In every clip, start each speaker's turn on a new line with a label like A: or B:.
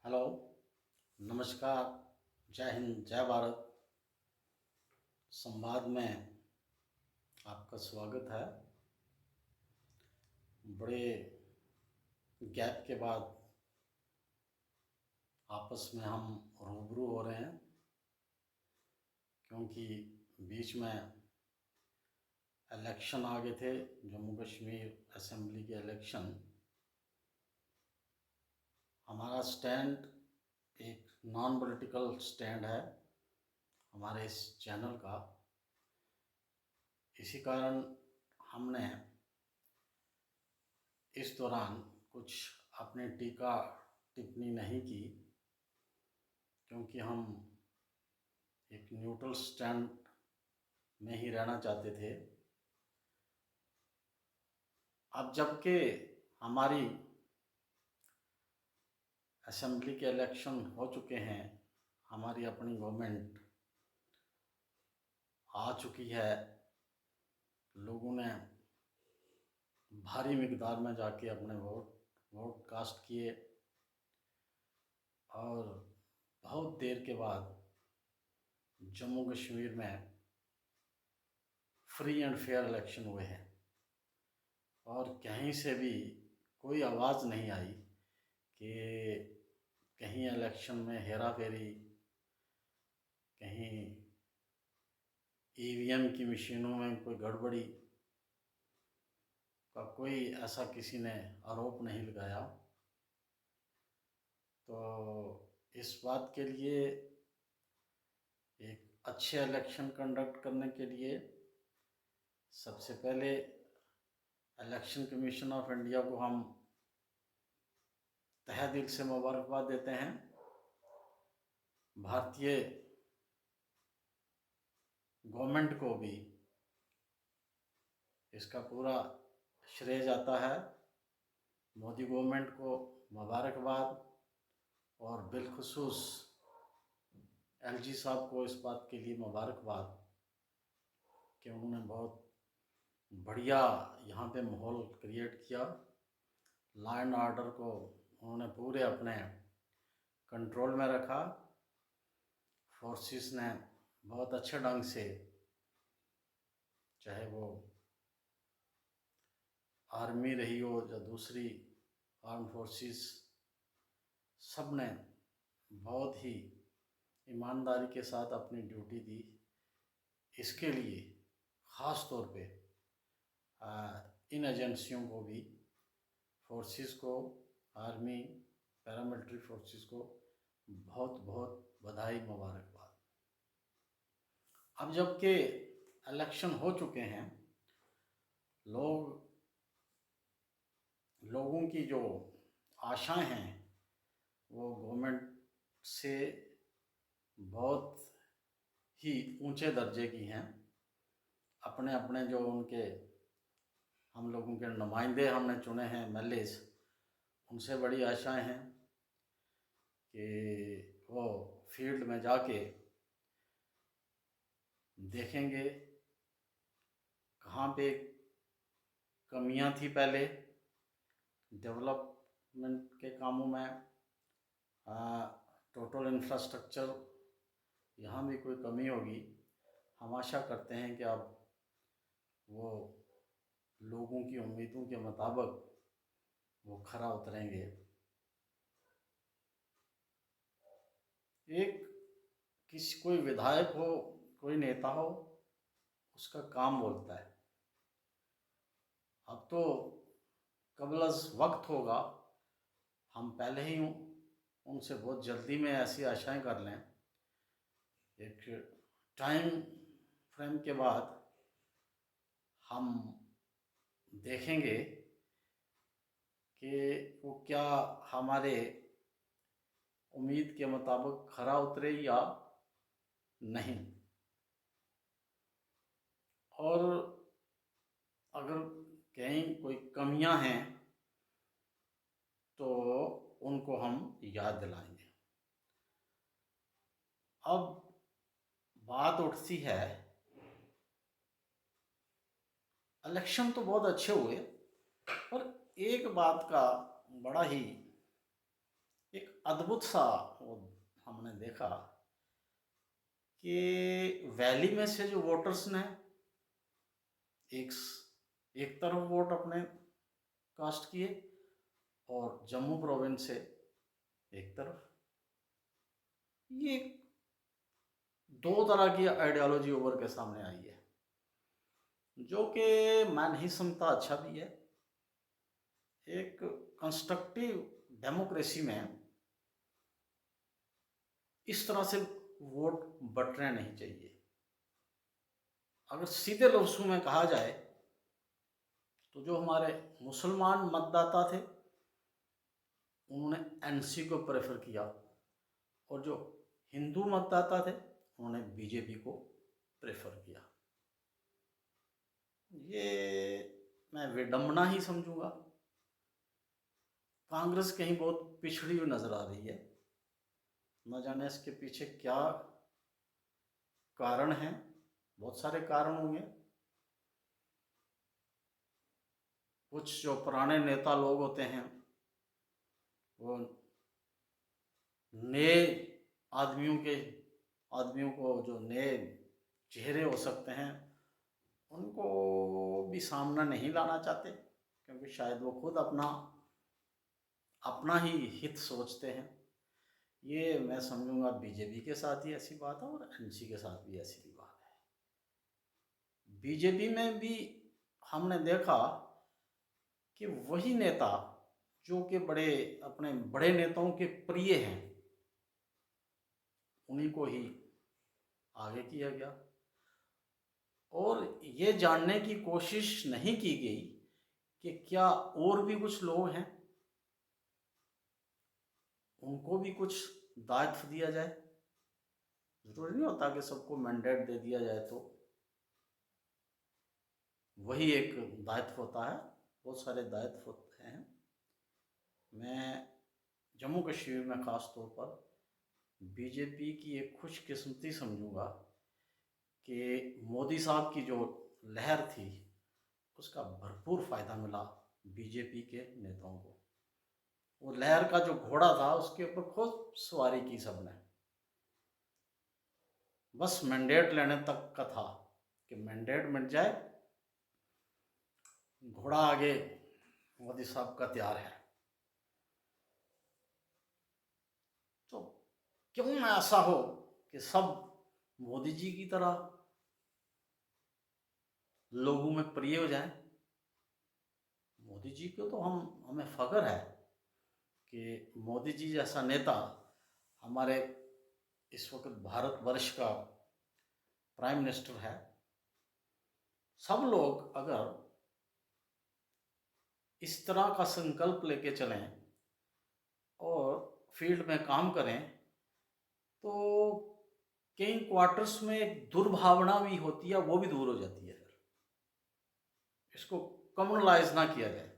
A: Hello, नमस्कार, जय हिंद, जय भारत। संवाद में आपका स्वागत है। बड़े गैप के बाद आपस में हम रूबरू हो रहे हैं, क्योंकि बीच में इलेक्शन आ गए थे, जम्मू कश्मीर असेंबली के इलेक्शन। हमारा स्टैंड एक नॉन पॉलिटिकल स्टैंड है हमारे इस चैनल का। इसी कारण हमने इस दौरान कुछ अपनी टीका टिप्पणी नहीं की, क्योंकि हम एक न्यूट्रल स्टैंड में ही रहना चाहते थे। अब जबकि हमारी असेंबली के इलेक्शन हो चुके हैं, हमारी अपनी गवर्नमेंट आ चुकी है, लोगों ने भारी मिकदार में जाके अपने वोट कास्ट किए और बहुत देर के बाद जम्मू कश्मीर में फ्री एंड फेयर इलेक्शन हुए हैं और कहीं से भी कोई आवाज़ नहीं आई कि कहीं इलेक्शन में हेरा फेरी, कहीं ईवीएम की मशीनों में कोई गड़बड़ी का कोई ऐसा किसी ने आरोप नहीं लगाया। तो इस बात के लिए, एक अच्छे इलेक्शन कंडक्ट करने के लिए सबसे पहले इलेक्शन कमीशन ऑफ इंडिया को हम तहे दिल से मुबारकबाद देते हैं। भारतीय गवर्नमेंट को भी इसका पूरा श्रेय जाता है। मोदी गवर्नमेंट को मुबारकबाद, और बिलखुसूस एलजी साहब को इस बात के लिए मुबारकबाद कि उन्होंने बहुत बढ़िया यहाँ पे माहौल क्रिएट किया। लॉ एंड ऑर्डर को उन्होंने पूरे अपने कंट्रोल में रखा। फोर्सेस ने बहुत अच्छे ढंग से, चाहे वो आर्मी रही हो या दूसरी आर्म फोर्सेस, सब ने बहुत ही ईमानदारी के साथ अपनी ड्यूटी दी। इसके लिए ख़ास तौर पे इन एजेंसियों को भी, फोर्सेस को, आर्मी, पैरामिलिट्री फोर्सेस को बहुत बहुत बधाई, मुबारकबाद। अब जबकि इलेक्शन हो चुके हैं, लोगों की जो आशाएं हैं वो गवर्नमेंट से बहुत ही ऊंचे दर्जे की हैं। अपने अपने जो उनके, हम लोगों के नुमाइंदे हमने चुने हैं एमएलएस, उनसे बड़ी आशाएं हैं कि वो फील्ड में जाके देखेंगे कहाँ पे कमियां थी पहले डेवलपमेंट के कामों में, टोटल इंफ्रास्ट्रक्चर, यहाँ भी कोई कमी होगी। हम आशा करते हैं कि अब वो लोगों की उम्मीदों के मुताबिक वो खरा उतरेंगे। एक कोई विधायक हो, कोई नेता हो, उसका काम बोलता है। अब तो कबल अज़ वक्त होगा, हम पहले ही उनसे बहुत जल्दी में ऐसी आशाएं कर लें, एक टाइम फ्रेम के बाद हम देखेंगे कि वो क्या हमारे उम्मीद के मुताबिक खरा उतरे या नहीं। और अगर कहीं कोई कमियां हैं तो उनको हम याद दिलाएंगे। अब बात उठती है, इलेक्शन तो बहुत अच्छे हुए, पर एक बात का बड़ा ही एक अद्भुत सा वो हमने देखा कि वैली में से जो वोटर्स ने एक एक तरफ वोट अपने कास्ट किए और जम्मू प्रोविंस से एक तरफ, ये दो तरह की आइडियोलॉजी उभर के सामने आई है, जो कि मैं नहीं समझता अच्छा भी है। एक कंस्ट्रक्टिव डेमोक्रेसी में इस तरह से वोट बंटने नहीं चाहिए। अगर सीधे लफ्ज़ों में कहा जाए तो जो हमारे मुसलमान मतदाता थे उन्होंने एनसी को प्रेफर किया, और जो हिंदू मतदाता थे उन्होंने बीजेपी को प्रेफर किया। ये मैं विडंबना ही समझूंगा। कांग्रेस कहीं बहुत पिछड़ी हुई नजर आ रही है, न जाने इसके पीछे क्या कारण है। बहुत सारे कारण होंगे। कुछ जो पुराने नेता लोग होते हैं वो नए आदमियों को जो नए चेहरे हो सकते हैं उनको भी सामना नहीं लाना चाहते, क्योंकि शायद वो खुद अपना अपना ही हित सोचते हैं। ये मैं समझूंगा बीजेपी के साथ ही ऐसी बात है और एनसी के साथ भी ऐसी बात है। बीजेपी में भी हमने देखा कि वही नेता जो कि अपने बड़े नेताओं के प्रिय हैं उन्हीं को ही आगे किया गया, और ये जानने की कोशिश नहीं की गई कि क्या और भी कुछ लोग हैं, उनको भी कुछ दायित्व दिया जाए। जरूरी नहीं होता कि सबको मैंडेट दे दिया जाए तो वही एक दायित्व होता है। बहुत सारे दायित्व होते हैं। मैं जम्मू कश्मीर में ख़ास तौर पर बीजेपी की एक खुशकिस्मती समझूंगा कि मोदी साहब की जो लहर थी उसका भरपूर फ़ायदा मिला बीजेपी के नेताओं को। वो लहर का जो घोड़ा था उसके ऊपर खूब सवारी की सबने, बस मैंडेट लेने तक का था कि मैंडेट मिल जाए, घोड़ा आगे मोदी साहब का तैयार है। तो क्यों ऐसा हो कि सब मोदी जी की तरह लोगों में प्रिय हो जाए। मोदी जी को तो हमें फ़ख्र है कि मोदी जी जैसा नेता हमारे इस वक्त भारतवर्ष का प्राइम मिनिस्टर है। सब लोग अगर इस तरह का संकल्प लेके चलें और फील्ड में काम करें तो कई क्वार्टर्स में एक दुर्भावना भी होती है, वो भी दूर हो जाती है। फिर इसको कम्युनलाइज ना किया जाए,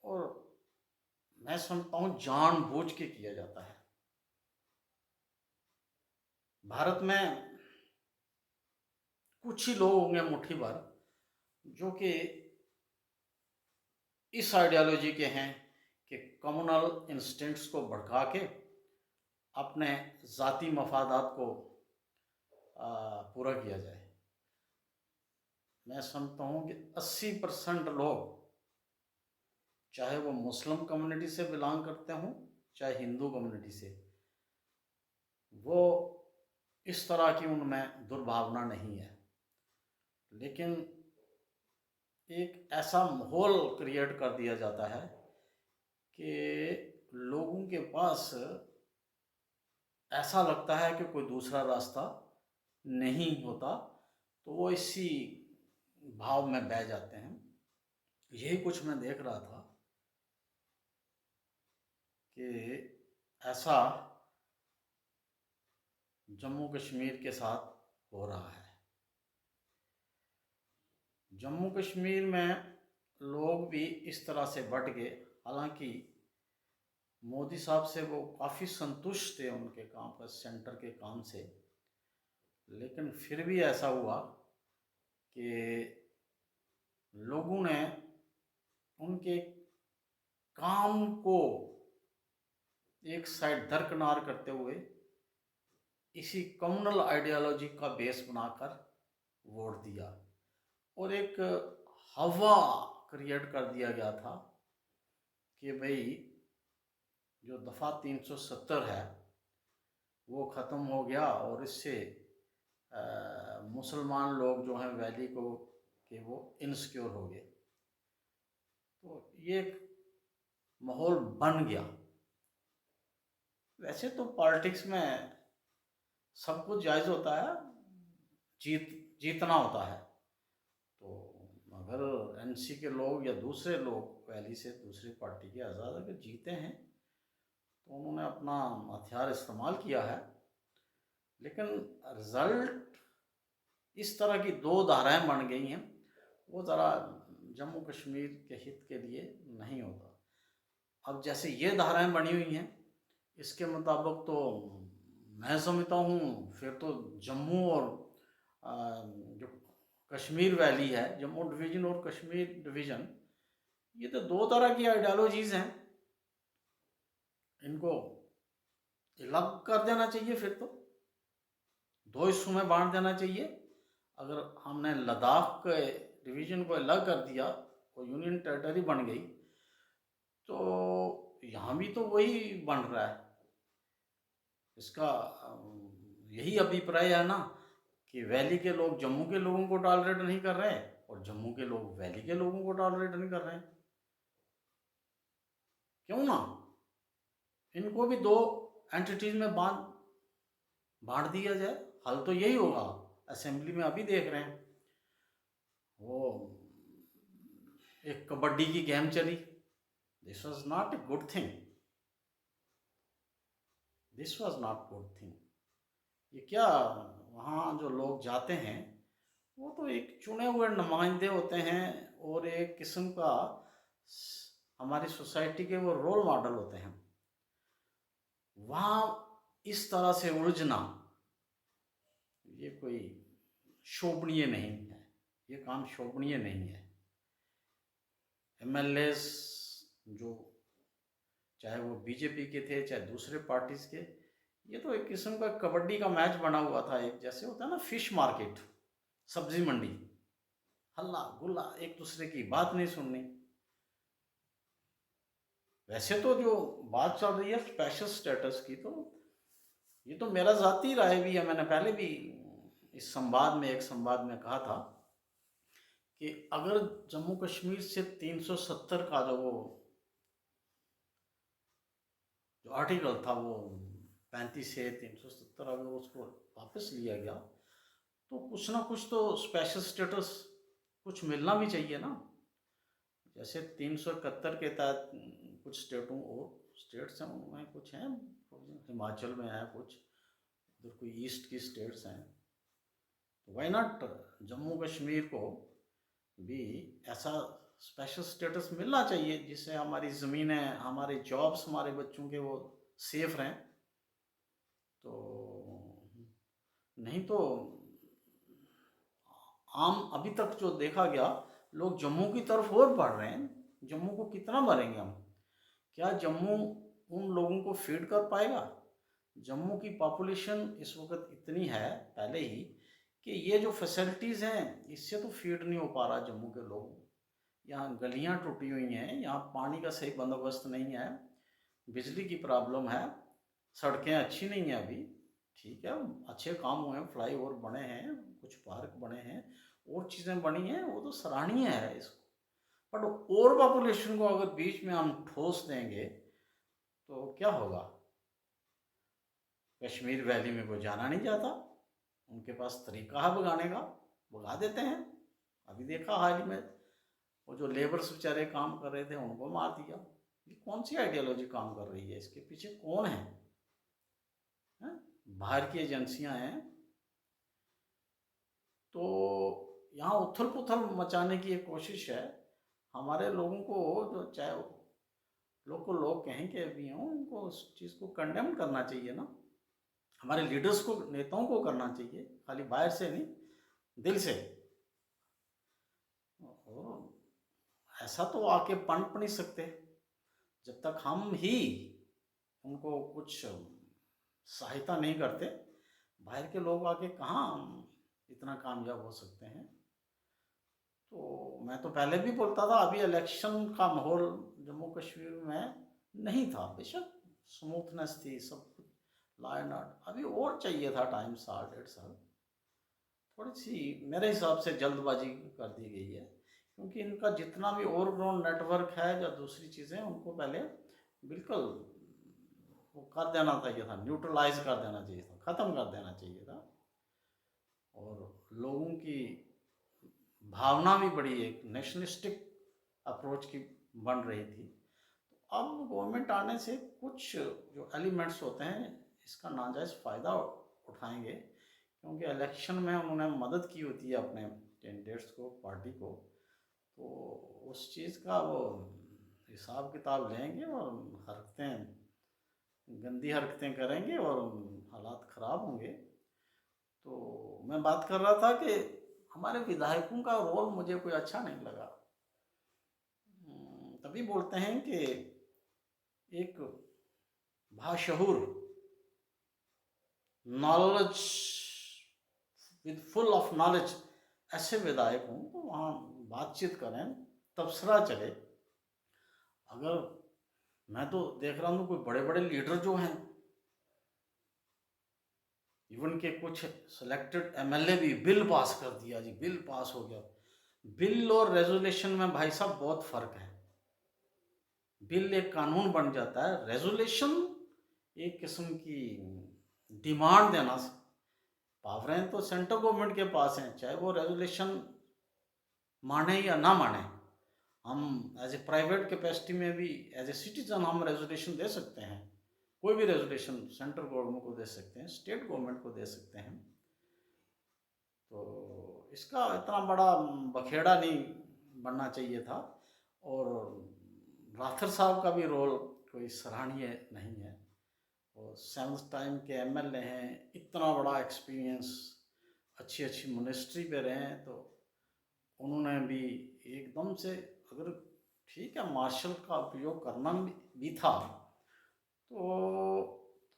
A: और मैं समझता हूँ जानबूझ के किया जाता है। भारत में कुछ ही लोग होंगे मुट्ठी भर जो कि इस आइडियोलॉजी के हैं कि कम्युनल इंस्टिंक्ट्स को भड़का के अपने ज़ाती मफादात को पूरा किया जाए। मैं समझता हूँ कि 80% लोग, चाहे वो मुस्लिम कम्युनिटी से बिलोंग करते हों चाहे हिंदू कम्युनिटी से, वो इस तरह की उनमें दुर्भावना नहीं है। लेकिन एक ऐसा माहौल क्रिएट कर दिया जाता है कि लोगों के पास ऐसा लगता है कि कोई दूसरा रास्ता नहीं होता, तो वो इसी भाव में बह जाते हैं। यही कुछ मैं देख रहा था कि ऐसा जम्मू कश्मीर के साथ हो रहा है। जम्मू कश्मीर में लोग भी इस तरह से बट गए। हालांकि मोदी साहब से वो काफ़ी संतुष्ट थे उनके काम पर, सेंटर के काम से, लेकिन फिर भी ऐसा हुआ कि लोगों ने उनके काम को एक साइड दरकिनार करते हुए इसी कम्युनल आइडियोलॉजी का बेस बनाकर वोट दिया और एक हवा क्रिएट कर दिया गया था कि भाई जो दफ़ा 370 है वो ख़त्म हो गया और इससे मुसलमान लोग जो हैं वैली को कि वो इनसिक्योर हो गए। तो ये एक माहौल बन गया। वैसे तो पॉलिटिक्स में सब कुछ जायज़ होता है, जीतना होता है। तो अगर एनसी के लोग या दूसरे लोग वैली से दूसरी पार्टी के आज़ाद अगर जीते हैं तो उन्होंने अपना हथियार इस्तेमाल किया है, लेकिन रिज़ल्ट इस तरह की दो धाराएं बन गई हैं, वो ज़रा जम्मू कश्मीर के हित के लिए नहीं होता। अब जैसे ये धाराएं बनी हुई हैं, इसके मुताबिक तो मैं समझता हूँ फिर तो जम्मू और जो कश्मीर वैली है, जम्मू डिवीज़न और कश्मीर डिवीज़न, ये तो दो तरह की आइडियोलॉजीज़ हैं। इनको अलग कर देना चाहिए, फिर तो दो हिस्सों में बांट देना चाहिए। अगर हमने लद्दाख के डिवीज़न को अलग कर दिया और यूनियन टेरिटरी बन गई, तो यहाँ भी तो वही बन रहा है। इसका यही अभिप्राय है ना कि वैली के लोग जम्मू के लोगों को टॉलरेट नहीं कर रहे और जम्मू के लोग वैली के लोगों को टॉलरेट नहीं कर रहे हैं। क्यों ना इनको भी दो एंटिटीज में बांट दिया जाए। हल तो यही होगा। असेंबली में अभी देख रहे हैं वो एक कबड्डी की गेम चली। This was not a good thing, this was not good thing. ये क्या, वहाँ जो लोग जाते हैं वो तो एक चुने हुए नुमाइंदे होते हैं और एक किस्म का हमारी सोसाइटी के वो रोल मॉडल होते हैं। वहाँ इस तरह से उलझना ये कोई शोभनीय नहीं है, ये काम शोभनीय नहीं है। एमएलएस जो चाहे वो बीजेपी के थे चाहे दूसरे पार्टीज के, ये तो एक किस्म का कबड्डी का मैच बना हुआ था। एक जैसे होता है ना फिश मार्केट, सब्जी मंडी, हल्ला गुल्ला, एक दूसरे की बात नहीं सुननी। वैसे तो जो बात चल रही है स्पेशल स्टेटस की, तो ये तो मेरा ज़ाती राय भी है। मैंने पहले भी इस एक संवाद में कहा था कि अगर जम्मू कश्मीर से 370 का जो आर्टिकल था वो 35 से 370 अगर उसको वापस लिया गया तो कुछ ना कुछ तो स्पेशल स्टेटस कुछ मिलना भी चाहिए ना। जैसे 371 के तहत कुछ स्टेट्स हैं, उनमें कुछ हैं, हिमाचल में है कुछ, उधर कोई ईस्ट की स्टेट्स हैं, तो वाई नॉट जम्मू कश्मीर को भी ऐसा स्पेशल स्टेटस मिलना चाहिए जिससे हमारी ज़मीनें, हमारे जॉब्स, हमारे बच्चों के वो सेफ रहें। तो नहीं तो आम अभी तक जो देखा गया, लोग जम्मू की तरफ और बढ़ रहे हैं। जम्मू को कितना भरेंगे हम? क्या जम्मू उन लोगों को फीड कर पाएगा? जम्मू की पॉपुलेशन इस वक्त इतनी है पहले ही कि ये जो फैसिलिटीज़ हैं इससे तो फीड नहीं हो पा रहा जम्मू के लोग। यहाँ गलियाँ टूटी हुई हैं, यहाँ पानी का सही बंदोबस्त नहीं है, बिजली की प्रॉब्लम है, सड़कें अच्छी नहीं है अभी। ठीक है, अच्छे काम हुए हैं, फ्लाई ओवर बने हैं, कुछ पार्क बने हैं और चीज़ें बनी हैं, वो तो सराहनीय है इसको। बट और पॉपुलेशन को अगर बीच में हम ठोस देंगे तो क्या होगा? कश्मीर वैली में कोई जाना नहीं चाहता, उनके पास तरीका है भगाने का, भगा देते हैं। अभी देखा हाल ही में वो जो लेबर्स बेचारे काम कर रहे थे उनको मार दिया। ये कौन सी आइडियोलॉजी काम कर रही है? इसके पीछे कौन है? बाहर की एजेंसियां हैं। तो यहाँ उथल पुथल मचाने की एक कोशिश है। हमारे लोगों को, जो चाहे लोग को लोग कहें कि भी हों, उनको उस चीज़ को कंडेम करना चाहिए ना। हमारे लीडर्स को, नेताओं को करना चाहिए, खाली बाहर से नहीं, दिल से। और ऐसा तो आके पनप नहीं सकते जब तक हम ही उनको कुछ सहायता नहीं करते। बाहर के लोग आके कहाँ इतना कामयाब हो सकते हैं। तो मैं तो पहले भी बोलता था, अभी इलेक्शन का माहौल जम्मू कश्मीर में नहीं था, बेशक स्मूथनेस थी, सब कुछ लॉ एंड ऑर्डर, अभी और चाहिए था टाइम, साल 1.5 साल। थोड़ी सी मेरे हिसाब से जल्दबाजी कर दी गई है, क्योंकि इनका जितना भी ओवरग्राउंड नेटवर्क है या दूसरी चीज़ें, उनको पहले बिल्कुल वो कर देना चाहिए था, न्यूट्रलाइज कर देना चाहिए था, ख़त्म कर देना चाहिए था। और लोगों की भावना भी बड़ी एक नेशनलिस्टिक अप्रोच की बन रही थी। तो अब गवर्नमेंट आने से कुछ जो एलिमेंट्स होते हैं इसका नाजायज़ फ़ायदा उठाएंगे, क्योंकि इलेक्शन में उन्होंने मदद की होती है अपने कैंडिडेट्स को, पार्टी को, तो उस चीज़ का वो हिसाब किताब लेंगे और हरकतें, गंदी हरकतें करेंगे और हालात ख़राब होंगे। तो मैं बात कर रहा था कि हमारे विधायकों का रोल मुझे कोई अच्छा नहीं लगा। तभी बोलते हैं कि एक भाशहूर, knowledge with full of knowledge ऐसे विधायक हों तो वहाँ बातचीत करें, तबसरा चले। अगर मैं तो देख रहा हूँ कोई बड़े बड़े लीडर जो हैं, इवन के कुछ सिलेक्टेड एमएलए भी बिल पास कर दिया जी, बिल पास हो गया। बिल और रेजोल्यूशन में भाई साहब बहुत फर्क है। बिल एक कानून बन जाता है, रेजोल्यूशन एक किस्म की डिमांड देना, पावरें तो सेंट्रल गवर्नमेंट के पास हैं, चाहे वो रेजोल्यूशन माने या ना माने। हम एज ए प्राइवेट कैपेसिटी में भी एज ए सिटीजन हम रेजोल्यूशन दे सकते हैं, कोई भी रेजोल्यूशन सेंट्रल गवर्नमेंट को दे सकते हैं, स्टेट गवर्नमेंट को दे सकते हैं। तो इसका इतना बड़ा बखेड़ा नहीं बनना चाहिए था। और राठौर साहब का भी रोल कोई सराहनीय नहीं है, और 7th टाइम के एमएलए हैं, इतना बड़ा एक्सपीरियंस, अच्छी अच्छी मिनिस्ट्री पे रहे हैं, तो उन्होंने भी एकदम से, अगर ठीक है मार्शल का उपयोग करना भी था तो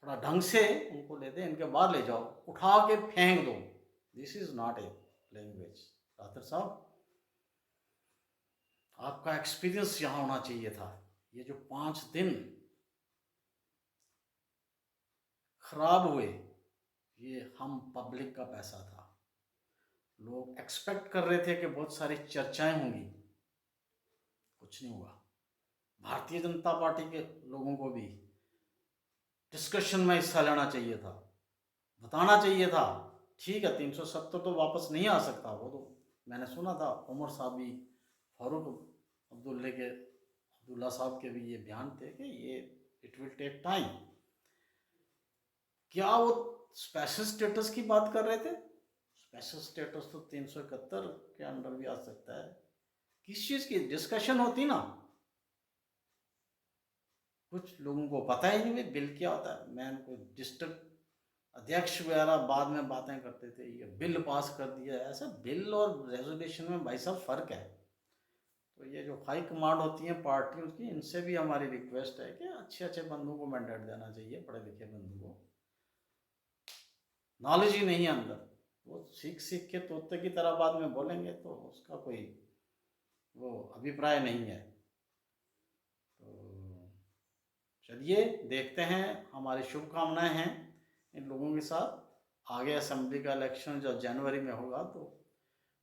A: थोड़ा ढंग से उनको ले दे, इनके बाद ले जाओ, उठा के फेंक दो, this is not a language. Rathore साहब, आपका एक्सपीरियंस यहाँ होना चाहिए था। ये जो 5 दिन खराब हुए, ये हम पब्लिक का पैसा था। लोग एक्सपेक्ट कर रहे थे कि बहुत सारी चर्चाएं होंगी, कुछ नहीं हुआ। भारतीय जनता पार्टी के लोगों को भी डिस्कशन में हिस्सा लेना चाहिए था, बताना चाहिए था। ठीक है 370 तो वापस नहीं आ सकता, वो तो मैंने सुना था, उमर साहब भी, फारूक अब्दुल्ला साहब के भी ये बयान थे कि ये इट विल टेक टाइम। क्या वो स्पेशल स्टेटस की बात कर रहे थे? स्पेशल स्टेटस तो 371 के अंडर भी आ सकता है। किस चीज़ की डिस्कशन होती ना, कुछ लोगों को पता ही नहीं बिल क्या होता है। मैं कोई डिस्ट्रिक्ट अध्यक्ष वगैरह बाद में बातें करते थे, ये बिल पास कर दिया है, ऐसा बिल और रेजोल्यूशन में भाई साहब फ़र्क है। तो ये जो हाई कमांड होती हैं पार्टियों की, इनसे भी हमारी रिक्वेस्ट है कि अच्छे अच्छे बंदों को मैंडेट देना चाहिए, पढ़े लिखे बंदों को। नॉलेज ही नहीं है अंदर, वो सीख सीख के तोते की तरह बाद में बोलेंगे तो उसका कोई वो अभिप्राय नहीं है। तो चलिए देखते हैं, हमारी शुभकामनाएं हैं इन लोगों के साथ। आगे असेंबली का इलेक्शन जब जनवरी में होगा तो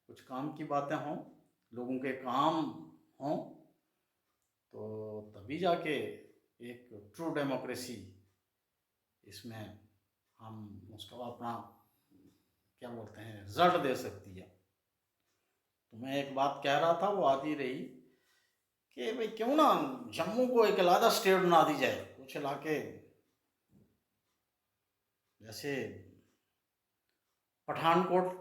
A: कुछ काम की बातें हों, लोगों के काम हों, तो तभी जाके एक ट्रू डेमोक्रेसी इसमें हम उसको अपना क्या बोलते हैं रिजल्ट दे सकती है। तो मैं एक बात कह रहा था, वो आती रही कि भाई क्यों ना जम्मू को एक अलग स्टेट बना दी जाए। कुछ इलाके जैसे पठानकोट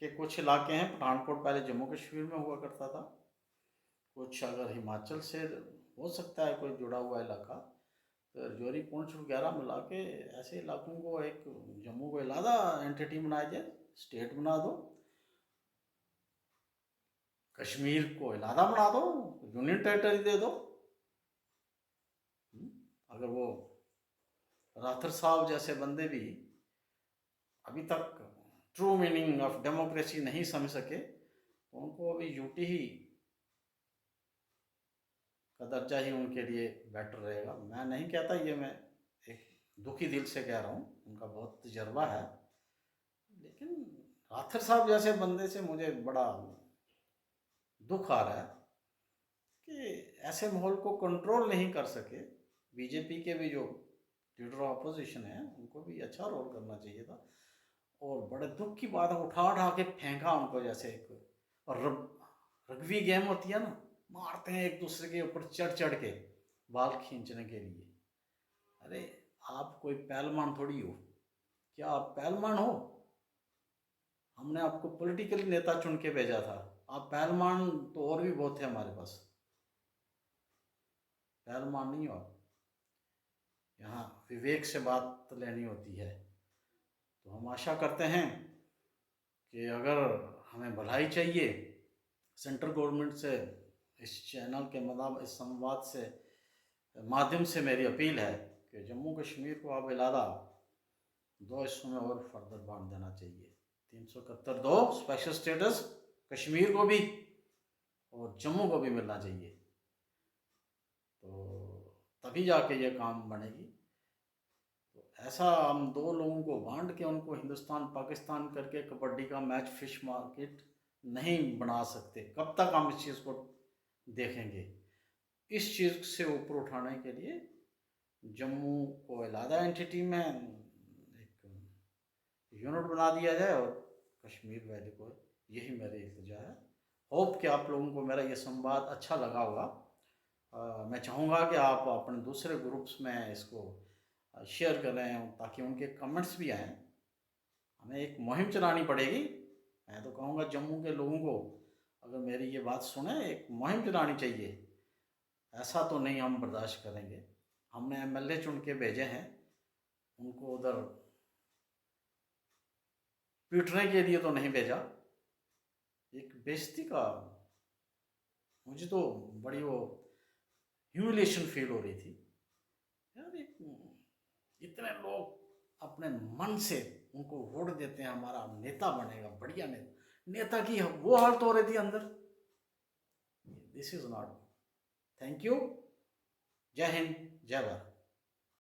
A: के कुछ इलाके हैं, पठानकोट पहले जम्मू कश्मीर में हुआ करता था, कुछ अगर हिमाचल से हो सकता है कोई जुड़ा हुआ इलाका, तो रजौरी पुंछ वगैरह मिला के ऐसे इलाकों को एक जम्मू को अलहदा एंटिटी बनाया जाए, स्टेट बना दो। कश्मीर को अलहदा बना दो, यूनियन टेरिटरी दे दो। अगर वो राठौर साहब जैसे बंदे भी अभी तक ट्रू मीनिंग ऑफ डेमोक्रेसी नहीं समझ सके तो उनको अभी यूटी ही का दर्जा ही उनके लिए बेटर रहेगा। मैं नहीं कहता, ये मैं एक दुखी दिल से कह रहा हूँ, उनका बहुत तजर्बा है, लेकिन राठौर साहब जैसे बंदे से मुझे बड़ा दुख आ रहा है कि ऐसे माहौल को कंट्रोल नहीं कर सके। बीजेपी के भी जो लीडर ऑपोजिशन है उनको भी अच्छा रोल करना चाहिए था, और बड़े दुख की बात है उठा उठा के फेंका उनको, जैसे एक और रग्बी गेम होती है ना, मारते हैं एक दूसरे के ऊपर चढ़ चढ़ के बाल खींचने के लिए। अरे आप कोई पहलवान थोड़ी हो, क्या आप पहलवान हो? हमने आपको पॉलिटिकल नेता चुन के भेजा था, आप पहलवान तो और भी बहुत थे हमारे पास, पहलवान नहीं हो आप। यहाँ विवेक से बात लेनी होती है। तो हम आशा करते हैं कि अगर हमें भलाई चाहिए सेंट्रल गवर्नमेंट से, इस चैनल के मतलब इस संवाद से माध्यम से मेरी अपील है कि जम्मू कश्मीर को अब इलादा 2 हिस्सों में और फर्दर बांट देना चाहिए। 371(2) स्पेशल स्टेटस कश्मीर को भी और जम्मू को भी मिलना चाहिए, तो तभी जाके ये काम बनेगी। तो ऐसा हम 2 लोगों को बांट के उनको हिंदुस्तान पाकिस्तान करके कबड्डी का मैच फिश मार्केट नहीं बना सकते। कब तक हम इस चीज़ को देखेंगे? इस चीज़ से ऊपर उठाने के लिए जम्मू को अलग एंटिटी में एक यूनिट बना दिया जाए और कश्मीर वैली को, यही मेरी इल्तिजा है। होप कि आप लोगों को मेरा ये संवाद अच्छा लगा होगा। मैं चाहूँगा कि आप अपने दूसरे ग्रुप्स में इसको शेयर करें ताकि उनके कमेंट्स भी आएँ। हमें एक मुहिम चलानी पड़ेगी। मैं तो कहूँगा जम्मू के लोगों को, अगर मेरी ये बात सुने, एक मुहिम चलानी चाहिए। ऐसा तो नहीं हम बर्दाश्त करेंगे। हमने एमएलए चुन के भेजे हैं, उनको उधर पीटने के लिए तो नहीं भेजा। एक बेइज्जती का मुझे तो बड़ी वो ह्यूमिलिएशन फील हो रही थी यार। इतने लोग अपने मन से उनको वोट देते हैं, हमारा नेता बनेगा, बढ़िया नेता की वो हालत हो रही थी अंदर। This is not. Thank you. जय हिंद, जय भारत।